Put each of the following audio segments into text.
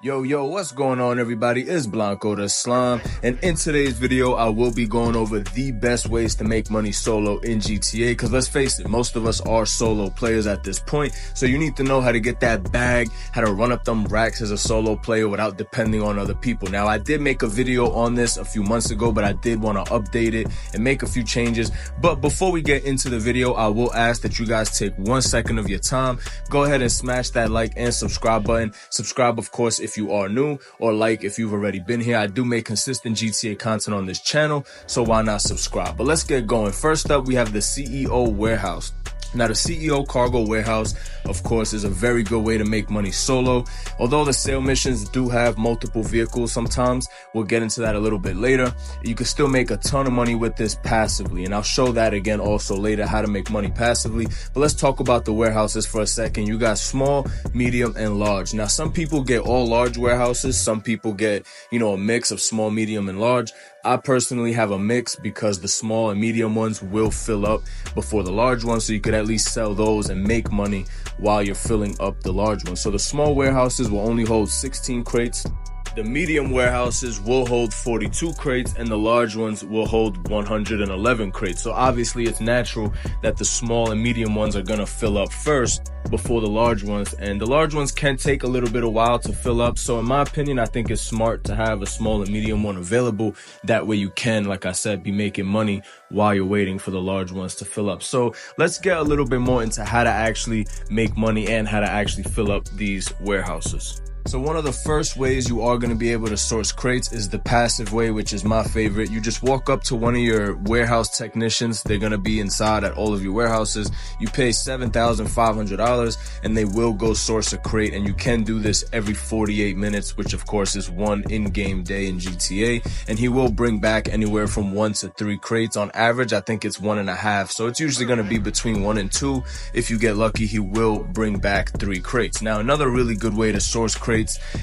Yo, what's going on, everybody? It's Blanco the Slime, and in today's video, I will be going over the best ways to make money solo in GTA, because let's face it, most of us are solo players at this point, so you need to know how to get that bag, how to run up them racks as a solo player without depending on other people. Now, I did make a video on this a few months ago, but I did want to update it and make a few changes. But before we get into the video, I will ask that you guys take 1 second of your time, go ahead and smash that like and subscribe button. Subscribe, of course, if you are new, or like if you've already been here. I do make consistent GTA content on this channel, so why not subscribe? But let's get going. First up, we have the CEO warehouse. Now, the CEO cargo warehouse, of course, is a very good way to make money solo. Although the sale missions do have multiple vehicles sometimes, we'll get into that a little bit later. You can still make a ton of money with this passively, and I'll show that again also later, how to make money passively. But let's talk about the warehouses for a second. You got small, medium, and large. Now, some people get all large warehouses. Some people get, a mix of small, medium, and large. I personally have a mix because the small and medium ones will fill up before the large ones, so you could at least sell those and make money while you're filling up the large ones. So the small warehouses will only hold 16 crates. The medium warehouses will hold 42 crates, and the large ones will hold 111 crates. So obviously it's natural that the small and medium ones are going to fill up first before the large ones, and the large ones can take a little bit of while to fill up. So in my opinion, I think it's smart to have a small and medium one available. That way you can, like I said, be making money while you're waiting for the large ones to fill up. So let's get a little bit more into how to actually make money and how to actually fill up these warehouses. So one of the first ways you are going to be able to source crates is the passive way, which is my favorite. You just walk up to one of your warehouse technicians. They're going to be inside at all of your warehouses. You pay $7,500 and they will go source a crate, and you can do this every 48 minutes, which of course is one in-game day in GTA, and he will bring back anywhere from 1 to 3 crates. On average, I think it's 1.5, so it's usually going to be between 1 and 2. If you get lucky, he will bring back 3 crates. Now, another really good way to source crates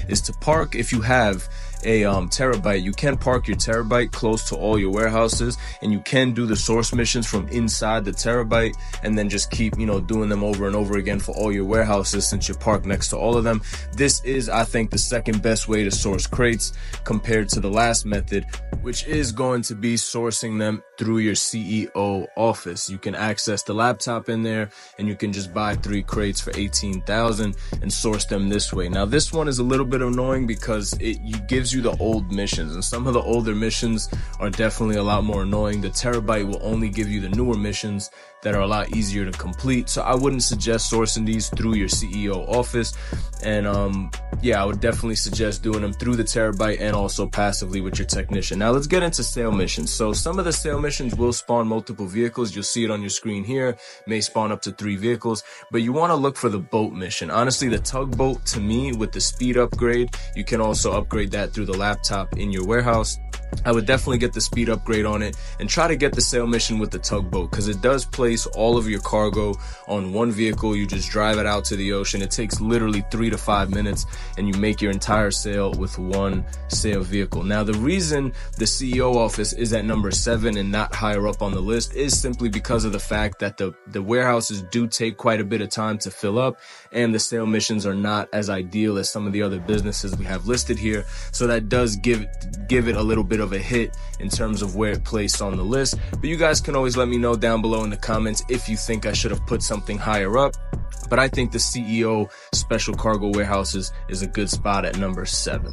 is to park. If you have a terabyte, you can park your terabyte close to all your warehouses, and you can do the source missions from inside the terabyte, and then just keep doing them over and over again for all your warehouses since you're parked next to all of them. This is, I think, the second best way to source crates compared to the last method, which is going to be sourcing them through your CEO office. You can access the laptop in there, and you can just buy 3 crates for $18,000 and source them this way. Now, this one is a little bit annoying because it gives you the old missions, and some of the older missions are definitely a lot more annoying. The terabyte will only give you the newer missions that are a lot easier to complete, so I wouldn't suggest sourcing these through your CEO office. And I would definitely suggest doing them through the terabyte and also passively with your technician. Now let's get into sale missions. So some of the sale missions will spawn multiple vehicles. You'll see it on your screen here, may spawn up to 3 vehicles, but you want to look for the boat mission. Honestly, the tugboat, to me, with the speed upgrade, you can also upgrade that through the laptop in your warehouse. I would definitely get the speed upgrade on it and try to get the sale mission with the tugboat, because it does place all of your cargo on one vehicle. You just drive it out to the ocean. It takes literally 3 to 5 minutes, and you make your entire sale with one sale vehicle. Now, the reason the CEO office is at number 7 and not higher up on the list is simply because of the fact that the warehouses do take quite a bit of time to fill up, and the sale missions are not as ideal as some of the other businesses we have listed here. So that does give it a little bit of a hit in terms of where it placed on the list. But you guys can always let me know down below in the comments if you think I should have put something higher up. But I think the CEO special cargo warehouses is a good spot at number 7.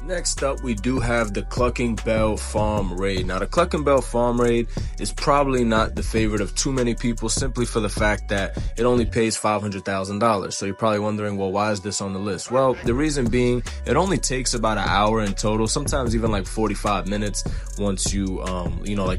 Next up, we do have the Clucking Bell Farm Raid. Now, the Clucking Bell Farm Raid is probably not the favorite of too many people, simply for the fact that it only pays $500,000. So you're probably wondering, well, why is this on the list? Well, the reason being, it only takes about an hour in total, sometimes even like 45 minutes once you,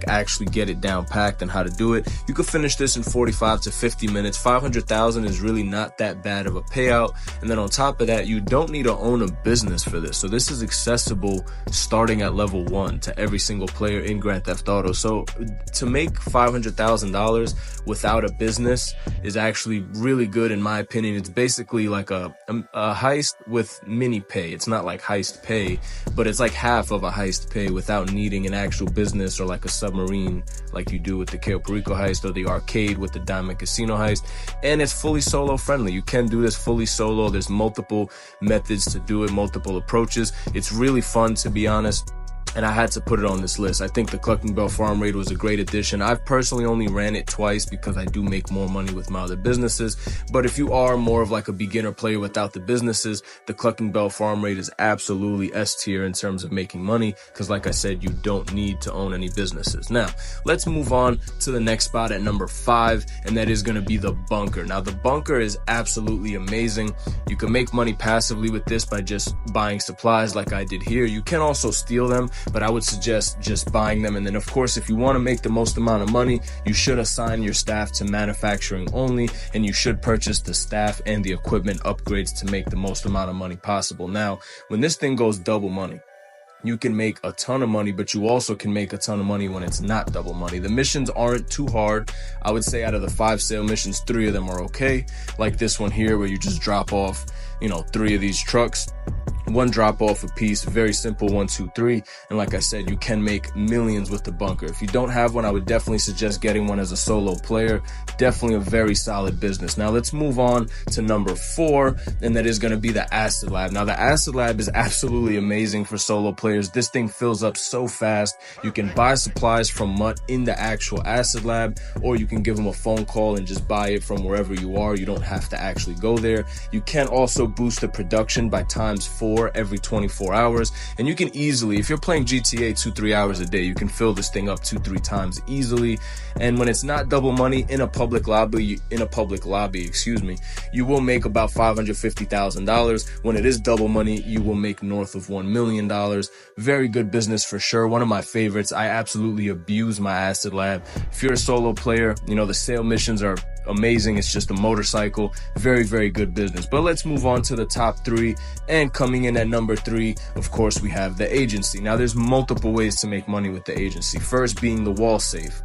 actually get it down packed and how to do it. You could finish this in 45 to 50 minutes. $500,000 is really not that bad of a payout. And then on top of that, you don't need to own a business for this. So this is accessible starting at level 1 to every single player in Grand Theft Auto. So to make $500,000 without a business is actually really good in my opinion. It's basically like a heist with mini pay. It's not like heist pay, but it's like half of a heist pay without needing an actual business or like a submarine like you do with the Cayo Perico heist or the arcade with the Diamond Casino heist. And it's fully solo friendly. You can do this fully solo. There's multiple methods to do it, multiple approaches. It's really fun, to be honest, and I had to put it on this list. I think the Clucking Bell Farm Raid was a great addition. I've personally only ran it twice because I do make more money with my other businesses. But if you are more of like a beginner player without the businesses, the Clucking Bell Farm Raid is absolutely S tier in terms of making money because, like I said, you don't need to own any businesses. Now, let's move on to the next spot at number 5, and that is going to be the Bunker. Now, the Bunker is absolutely amazing. You can make money passively with this by just buying supplies like I did here. You can also steal them, but I would suggest just buying them. And then, of course, if you want to make the most amount of money, you should assign your staff to manufacturing only, and you should purchase the staff and the equipment upgrades to make the most amount of money possible. Now, when this thing goes double money, you can make a ton of money, but you also can make a ton of money when it's not double money. The missions aren't too hard. I would say out of the 5 sale missions, 3 of them are okay. Like this one here where you just drop off, 3 of these trucks. 1 drop off a piece, very simple, 1, 2, 3. And like I said, you can make millions with the Bunker. If you don't have one, I would definitely suggest getting one as a solo player. Definitely a very solid business. Now let's move on to number 4, and that is going to be the Acid Lab. Now the Acid Lab is absolutely amazing for solo players. This thing fills up so fast. You can buy supplies from Mutt in the actual Acid Lab, or you can give them a phone call and just buy it from wherever you are. You don't have to actually go there. You can also boost the production by ×4 every 24 hours, and you can easily, if you're playing GTA 2-3 hours a day, you can fill this thing up 2-3 times easily. And when it's not double money in a public lobby, you will make about $550,000. When it is double money, you will make north of $1 million. Very good business for sure. One of my favorites. I absolutely abuse my Acid Lab. If you're a solo player, the sale missions are amazing. It's just a motorcycle. Very, very good business. But let's move on to the top 3. And coming in at number 3, of course, we have the agency. Now, there's multiple ways to make money with the agency. First being the wall safe.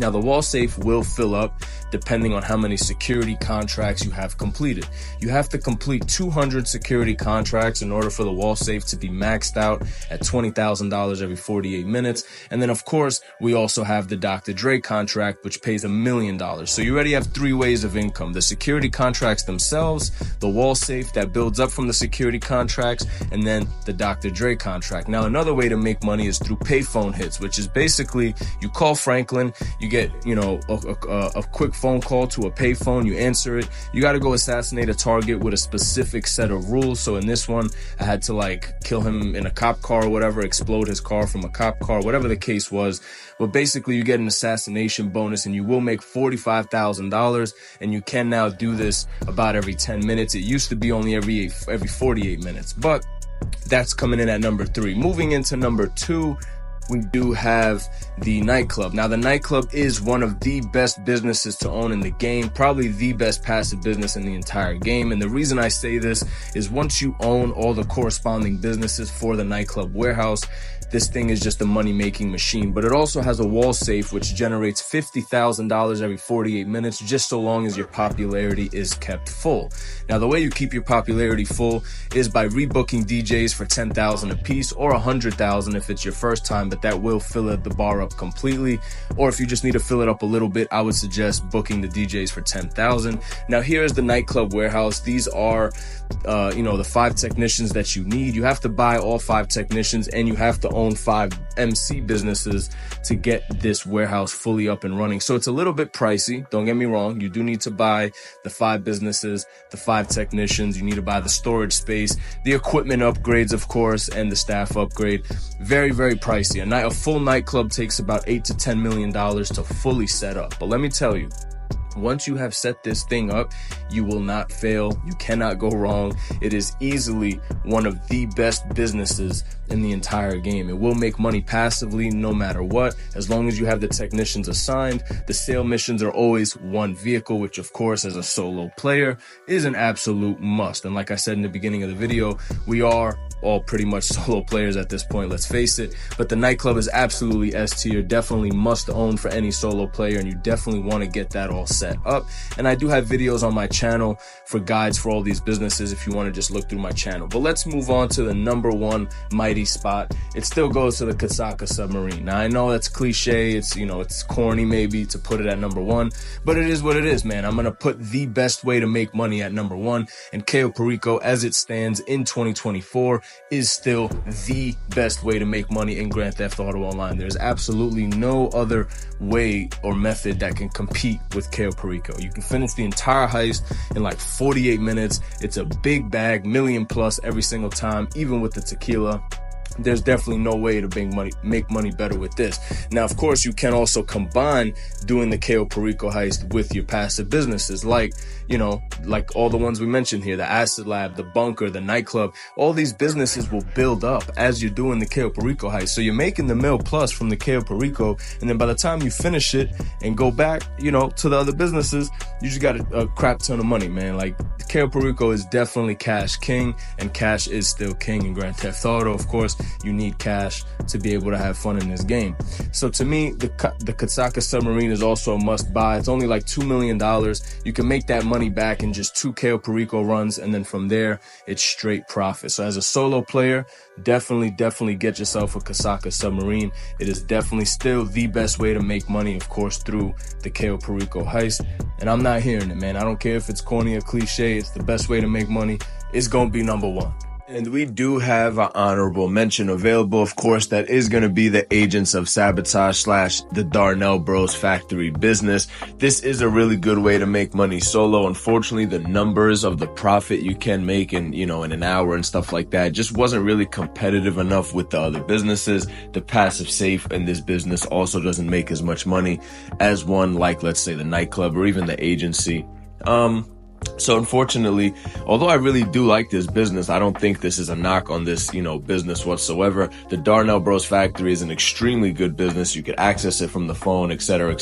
Now, the wall safe will fill up depending on how many security contracts you have completed. You have to complete 200 security contracts in order for the wall safe to be maxed out at $20,000 every 48 minutes. And then, of course, we also have the Dr. Dre contract, which pays $1 million. So you already have 3 ways of income: the security contracts themselves, the wall safe that builds up from the security contracts, and then the Dr. Dre contract. Now, another way to make money is through payphone hits, which is basically you call Franklin, you get, a quick phone call to a payphone, you answer it. You got to go assassinate a target with a specific set of rules. So in this one, I had to kill him in a cop car or whatever, explode his car from a cop car, whatever the case was. But basically, you get an assassination bonus and you will make $45,000. And you can now do this about every 10 minutes. It used to be only every 48 minutes, but that's coming in at number 3. Moving into number 2, we do have the Nightclub. Now, the Nightclub is one of the best businesses to own in the game, probably the best passive business in the entire game. And the reason I say this is once you own all the corresponding businesses for the Nightclub warehouse, this thing is just a money-making machine. But it also has a wall safe which generates $50,000 every 48 minutes, just so long as your popularity is kept full. Now, the way you keep your popularity full is by rebooking DJs for $10,000 a piece, or $100,000 if it's your first time, but that will fill the bar up completely. Or if you just need to fill it up a little bit, I would suggest booking the DJs for $10,000. Now, here is the Nightclub warehouse. These are, the 5 technicians that you need. You have to buy all 5 technicians, and you have to own 5 MC businesses to get this warehouse fully up and running. So it's a little bit pricey. Don't get me wrong. You do need to buy the 5 businesses, the 5 technicians. You need to buy the storage space, the equipment upgrades, of course, and the staff upgrade. Very, very pricey. A full Nightclub takes about $8 to $10 million to fully set up. But let me tell you, once you have set this thing up, you will not fail. You cannot go wrong. It is easily one of the best businesses in the entire game. It will make money passively no matter what, as long as you have the technicians assigned. The sale missions are always 1 vehicle, which of course as a solo player is an absolute must. And like I said in the beginning of the video, we are all pretty much solo players at this point, let's face it. But the Nightclub is absolutely S tier, definitely must own for any solo player, and you definitely want to get that all set up. And I do have videos on my channel for guides for all these businesses if you want to just look through my channel. But let's move on to the #1 mighty spot. It still goes to the Kasaka submarine. Now I know that's cliche, it's, you know, it's corny maybe to put it at #1, but it is what it is, man. I'm gonna put the best way to make money at #1, and Cayo Perico, as it stands in 2024, is still the best way to make money in Grand Theft Auto Online. There's absolutely no other way or method that can compete with Cayo Perico. You can finish the entire heist in like 48 minutes. It's a big bag, million plus every single time, even with the tequila. There's definitely no way to make money better with this. Now, of course, you can also combine doing the Cayo Perico heist with your passive businesses, like, you know, like all the ones we mentioned here, the Acid Lab, the Bunker, the Nightclub. All these businesses will build up as you're doing the Cayo Perico heist. So you're making the mil plus from the Cayo Perico, and then by the time you finish it and go back, you know, to the other businesses, you just got a crap ton of money, man. Like, Cayo Perico is definitely cash king, and cash is still king in Grand Theft Auto. Of course, you need cash to be able to have fun in this game. So to me, the Kasaka submarine is also a must buy. It's only like $2 million. You can make that money back in just 2 Cayo Perico runs, and then from there, it's straight profit. So as a solo player, definitely get yourself a Kasaka submarine. It is definitely still the best way to make money, of course, through the Cayo Perico heist. And I'm not hearing it, man. I don't care if it's corny or cliche. It's the best way to make money. It's gonna be #1. And we do have an honorable mention available, of course. That is going to be the Agents of Sabotage / the Darnell Bros Factory business. This is a really good way to make money solo. Unfortunately, the numbers of the profit you can make in, you know, in an hour and stuff like that just wasn't really competitive enough with the other businesses. The passive safe in this business also doesn't make as much money as one like, let's say, the Nightclub or even the agency. So unfortunately, although I really do like this business, I don't think this is a knock on this, you know, business whatsoever. The Darnell Bros Factory is an extremely good business. You could access it from the phone, etc.,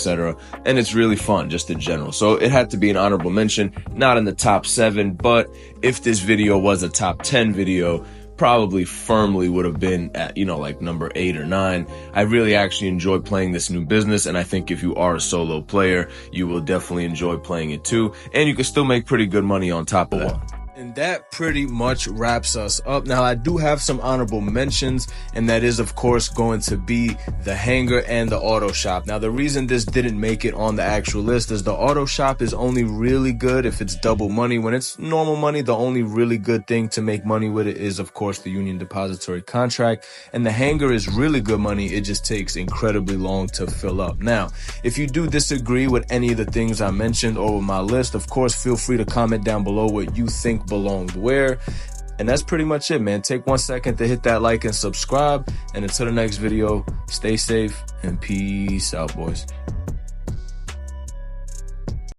and it's really fun just in general. So it had to be an honorable mention, not in the top 7, but if this video was a top 10 video, probably firmly would have been at, you know, like #8 or 9. I really actually enjoy playing this new business, and I think if you are a solo player, you will definitely enjoy playing it too, and you can still make pretty good money on top of that. And that pretty much wraps us up. Now, I do have some honorable mentions, and that is, of course, going to be the hangar and the auto shop. Now, the reason this didn't make it on the actual list is the auto shop is only really good if it's double money. When it's normal money, the only really good thing to make money with it is, of course, the Union Depository contract. And the hangar is really good money. It just takes incredibly long to fill up. Now, if you do disagree with any of the things I mentioned or with my list, of course, feel free to comment down below what you think belonged where. And that's pretty much it, man. Take 1 second to hit that like and subscribe, and until the next video, stay safe and peace out, boys.